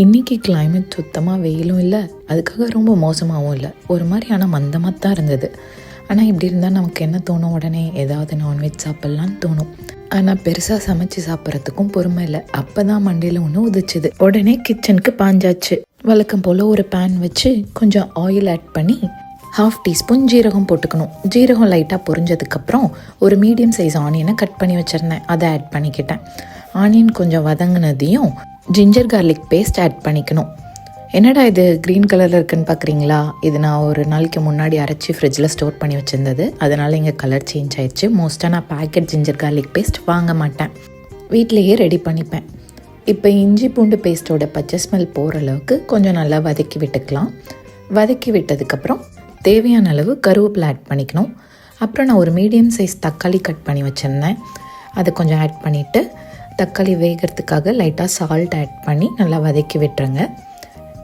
இன்றைக்கி கிளைமேட் சுத்தமாக வெயிலும் இல்லை, அதுக்காக ரொம்ப மோசமாகவும் இல்லை, ஒரு மாதிரி ஆனால் மந்தமாக தான் இருந்தது. ஆனால் இப்படி இருந்தால் நமக்கு என்ன தோணும், உடனே ஏதாவது நான்வெஜ் சாப்பிட்லான்னு தோணும். ஆனால் பெருசாக சமைச்சு சாப்பிட்றதுக்கும் பொறுமை இல்லை. அப்போ தான் மண்டையில் ஒன்று உதிச்சுது. உடனே கிச்சனுக்கு பாஞ்சாச்சு. வழக்கம் போல் ஒரு பேன் வச்சு கொஞ்சம் ஆயில் ஆட் பண்ணி 1/2 டீஸ்பூன் ஜீரகம் போட்டுக்கணும். ஜீரகம் லைட்டாக பொரிஞ்சதுக்கப்புறம் ஒரு மீடியம் சைஸ் ஆனியனை கட் பண்ணி வச்சுருந்தேன், அதை ஆட் பண்ணிக்கிட்டேன். ஆனியன் கொஞ்சம் வதங்கினதையும் ஜிஞ்சர் கார்லிக் பேஸ்ட் ஆட் பண்ணிக்கணும். என்னடா இது க்ரீன் கலரில் இருக்குன்னு பார்க்குறீங்களா? இது நான் ஒரு நாளைக்கு முன்னாடி அரைச்சி ஃப்ரிட்ஜில் ஸ்டோர் பண்ணி வச்சுருந்தது, அதனால் இங்கே கலர் சேஞ்ச் ஆயிடுச்சு. மோஸ்ட்டாக நான் பேக்கெட் ஜிஞ்சர் கார்லிக் பேஸ்ட் வாங்க மாட்டேன், வீட்டிலையே ரெடி பண்ணிப்பேன். இப்போ இஞ்சி பூண்டு பேஸ்ட்டோட பச்சை ஸ்மெல் போகிற அளவுக்கு கொஞ்சம் நல்லா வதக்கி விட்டுக்கலாம். வதக்கி விட்டதுக்கப்புறம் தேவையான அளவு கருவேப்பிலை ஆட் பண்ணிக்கணும். அப்புறம் நான் ஒரு மீடியம் சைஸ் தக்காளி கட் பண்ணி வச்சுருந்தேன், அதை கொஞ்சம் ஆட் பண்ணிவிட்டு தக்காளி வேகிறதுக்காக லைட்டாக சால்ட் ஆட் பண்ணி நல்லா வதக்கி விட்டுருங்க.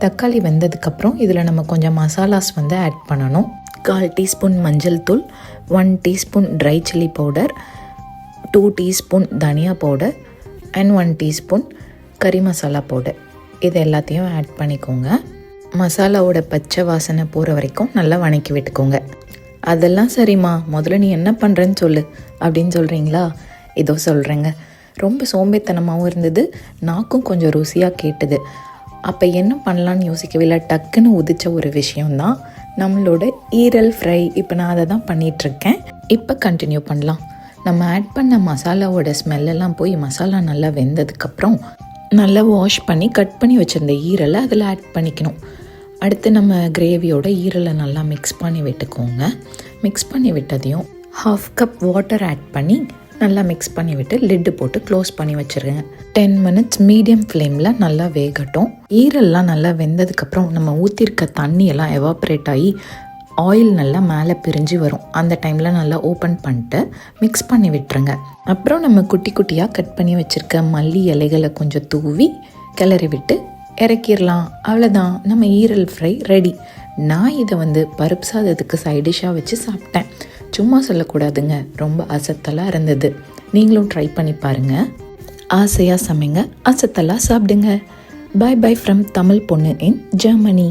தக்காளி வெந்ததுக்கப்புறம் இதில் நம்ம கொஞ்சம் மசாலாஸ் ஆட் பண்ணணும். 1/4 டீஸ்பூன் மஞ்சள் தூள், 1 teaspoon dry chilli powder, 2 teaspoon தனியா பவுடர் அண்ட் 1 டீஸ்பூன் கறி மசாலா பவுடர். இது எல்லாத்தையும் ஆட் பண்ணிக்கோங்க. மசாலாவோட பச்சை வாசனை போகிற வரைக்கும் நல்லா வணக்கி விட்டுக்கோங்க. அதெல்லாம் சரிம்மா, முதல்ல நீ என்ன பண்ணுறேன்னு சொல்லு அப்படின்னு சொல்கிறீங்களா? இதோ சொல்கிறேங்க. ரொம்ப சோம்பேத்தனமாகவும் இருந்தது, நாக்கும் கொஞ்சம் ருசியாக கேட்டது. அப்போ என்ன பண்ணலான்னு யோசிக்கவே இல்லை, டக்குன்னு உதிச்ச ஒரு விஷயம்தான் நம்மளோட ஈரல் ஃப்ரை. இப்போ நான் அதை தான் பண்ணிகிட்ருக்கேன். இப்போ கண்டினியூ பண்ணலாம். நம்ம ஆட் பண்ண மசாலாவோட ஸ்மெல்லெல்லாம் போய் மசாலா நல்லா வெந்ததுக்கப்புறம் நல்லா வாஷ் பண்ணி கட் பண்ணி வச்சுருந்த ஈரலை அதில் ஆட் பண்ணிக்கணும். அடுத்து நம்ம கிரேவியோட ஈரலை நல்லா மிக்ஸ் பண்ணி விட்டுக்கோங்க. மிக்ஸ் பண்ணி விட்டதையும் 1/2 கப் வாட்டர் ஆட் பண்ணி நல்லா மிக்ஸ் பண்ணி விட்டு லிட்டு போட்டு க்ளோஸ் பண்ணி வச்சுருங்க. 10 மினிட்ஸ் மீடியம் ஃப்ளேமில் நல்லா வேகட்டும். ஈரல்லாம் நல்லா வெந்ததுக்கப்புறம் நம்ம ஊற்றிருக்க தண்ணியெல்லாம் எவாப்ரேட் ஆகி ஆயில் நல்லா மேலே பிரிஞ்சு வரும். அந்த டைமில் நல்லா ஓப்பன் பண்ணிட்டு மிக்ஸ் பண்ணி விட்டுருங்க. அப்புறம் நம்ம குட்டி குட்டியாக கட் பண்ணி வச்சுருக்க மல்லி இலைகளை கொஞ்சம் தூவி கிளறி விட்டு இறக்கிடலாம். அவ்வளோதான், நம்ம ஈரல் ஃப்ரை ரெடி. நான் இதை பருப்பு சாதத்துக்கு சைடிஷாக வச்சு சாப்பிட்டேன். சும்மா சொல்லக்கூடாதுங்க, ரொம்ப அசத்தலாக இருந்தது. நீங்களும் ட்ரை பண்ணி பாருங்கள். ஆசையாக சமைங்க, அசத்தலாக சாப்பிடுங்க. பை பை ஃப்ரம் தமிழ் பொண்ணு இன் ஜெர்மனி.